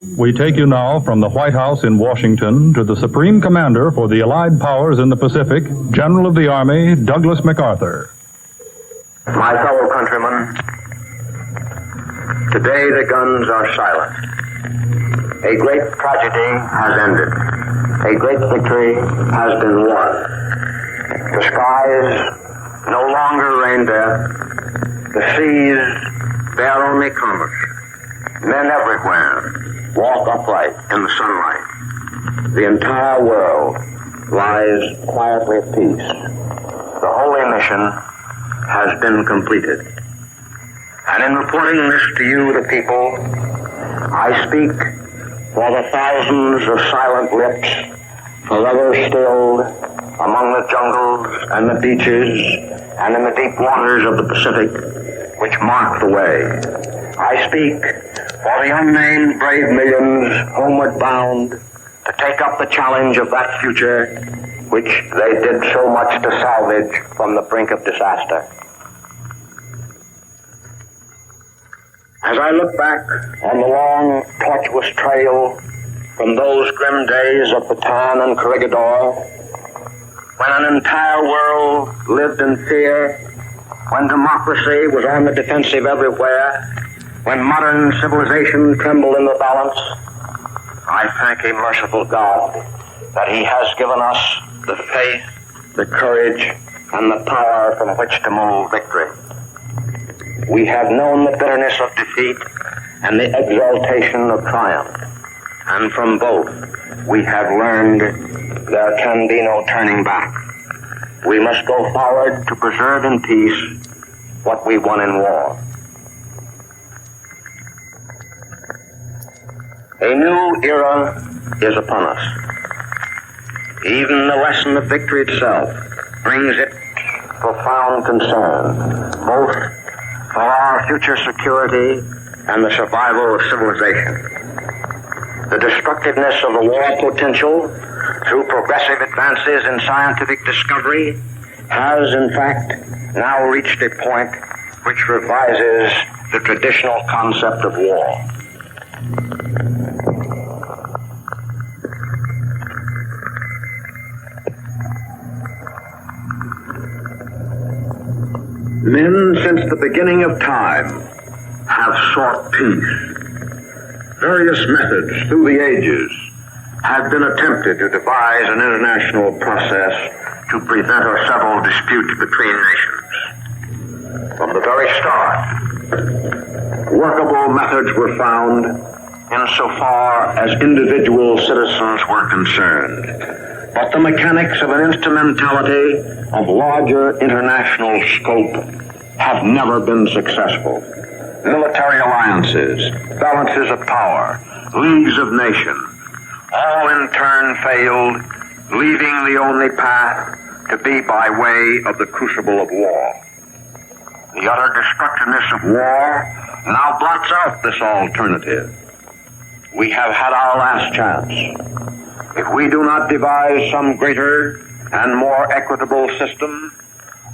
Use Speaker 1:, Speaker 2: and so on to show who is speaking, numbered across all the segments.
Speaker 1: We take you now from the White House in Washington to the Supreme Commander for the Allied Powers in the Pacific, General of the Army, Douglas MacArthur.
Speaker 2: My fellow countrymen, today the guns are silent. A great tragedy has ended. A great victory has been won. The skies no longer rain death. The seas bear only commerce. Men everywhere walk upright in the sunlight. The entire world lies quietly at peace. The holy mission has been completed. And in reporting this to you, the people, I speak for the thousands of silent lips forever stilled among the jungles and the beaches and in the deep waters of the Pacific, which mark the way. I speak for the unnamed brave millions homeward bound to take up the challenge of that future which they did so much to salvage from the brink of disaster. As I look back on the long, tortuous trail from those grim days of Bataan and Corregidor, when an entire world lived in fear, when democracy was on the defensive everywhere, when modern civilization trembled in the balance, I thank a merciful God that He has given us the faith, the courage, and the power from which to move victory. We have known the bitterness of defeat and the exaltation of triumph, and from both we have learned there can be no turning back. We must go forward to preserve in peace what we won in war. A new era is upon us. Even the lesson of victory itself brings it profound concern, both for our future security and the survival of civilization. The destructiveness of the war potential through progressive advances in scientific discovery has, in fact, now reached a point which revises the traditional concept of war. Men since the beginning of time have sought peace. Various methods through the ages have been attempted to devise an international process to prevent or settle disputes between nations. From the very start, workable methods were found insofar as individual citizens were concerned. But the mechanics of an instrumentality of larger international scope have never been successful. Military alliances, balances of power, leagues of nations, all in turn failed, leaving the only path to be by way of the crucible of war. The utter destructiveness of war now blots out this alternative. We have had our last chance. If we do not devise some greater and more equitable system,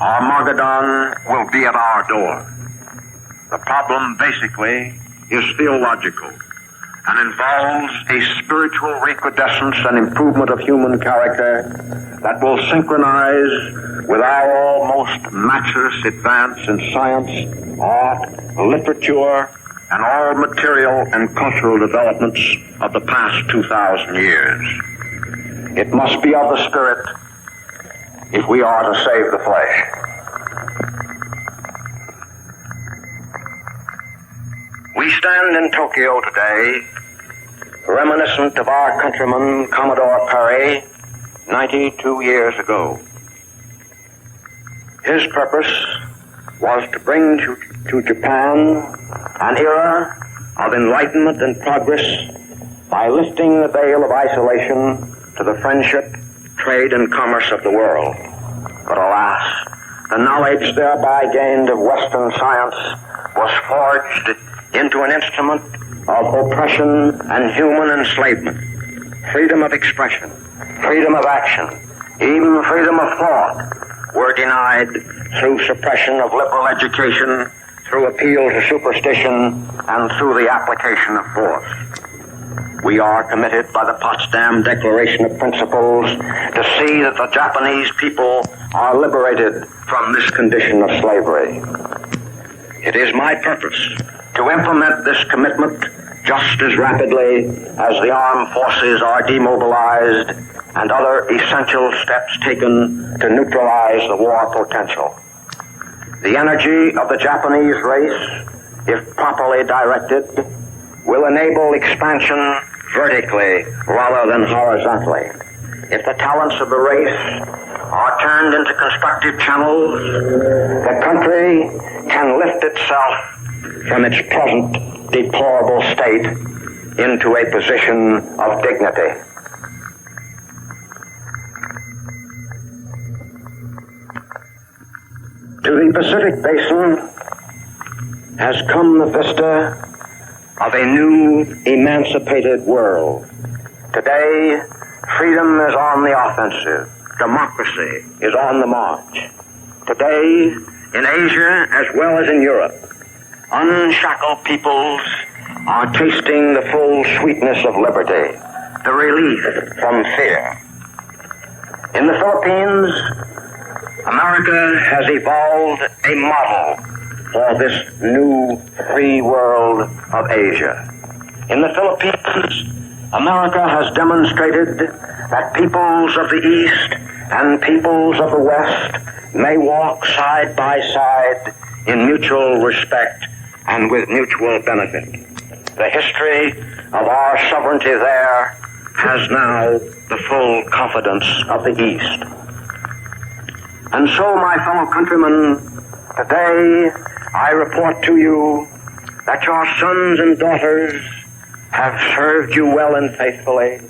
Speaker 2: Armageddon will be at our door. The problem basically is theological and involves a spiritual recrudescence and improvement of human character that will synchronize with our almost matchless advance in science, art, literature, and all material and cultural developments of the past 2,000 years. It must be of the Spirit if we are to save the flesh. We stand in Tokyo today, reminiscent of our countryman Commodore Perry 92 years ago. His purpose was to bring to Japan an era of enlightenment and progress by lifting the veil of isolation to the friendship, trade, and commerce of the world. But alas, the knowledge thereby gained of Western science was forged into an instrument of oppression and human enslavement. Freedom of expression, freedom of action, even freedom of thought were denied through suppression of liberal education, through appeal to superstition, and through the application of force. We are committed by the Potsdam Declaration of Principles to see that the Japanese people are liberated from this condition of slavery. It is my purpose to implement this commitment just as rapidly as the armed forces are demobilized and other essential steps taken to neutralize the war potential. The energy of the Japanese race, if properly directed, will enable expansion vertically rather than horizontally. If the talents of the race are turned into constructive channels, the country can lift itself from its present deplorable state into a position of dignity. To the Pacific Basin has come the vista of a new, emancipated world. Today, freedom is on the offensive. Democracy is on the march. Today, in Asia as well as in Europe, unshackled peoples are tasting the full sweetness of liberty, the relief from fear. In the Philippines, America has evolved a model for this new free world of Asia. In the Philippines, America has demonstrated that peoples of the East and peoples of the West may walk side by side in mutual respect and with mutual benefit. The history of our sovereignty there has now the full confidence of the East. And so, my fellow countrymen, today I report to you that your sons and daughters have served you well and faithfully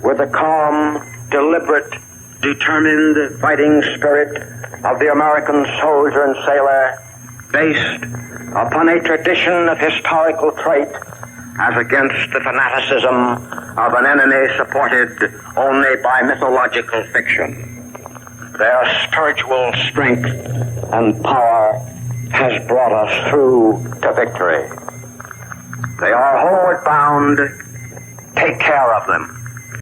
Speaker 2: with the calm, deliberate, determined fighting spirit of the American soldier and sailor, based upon a tradition of historical trait as against the fanaticism of an enemy supported only by mythological fiction. Their spiritual strength and power has brought us through to victory. They are homeward bound. Take care of them.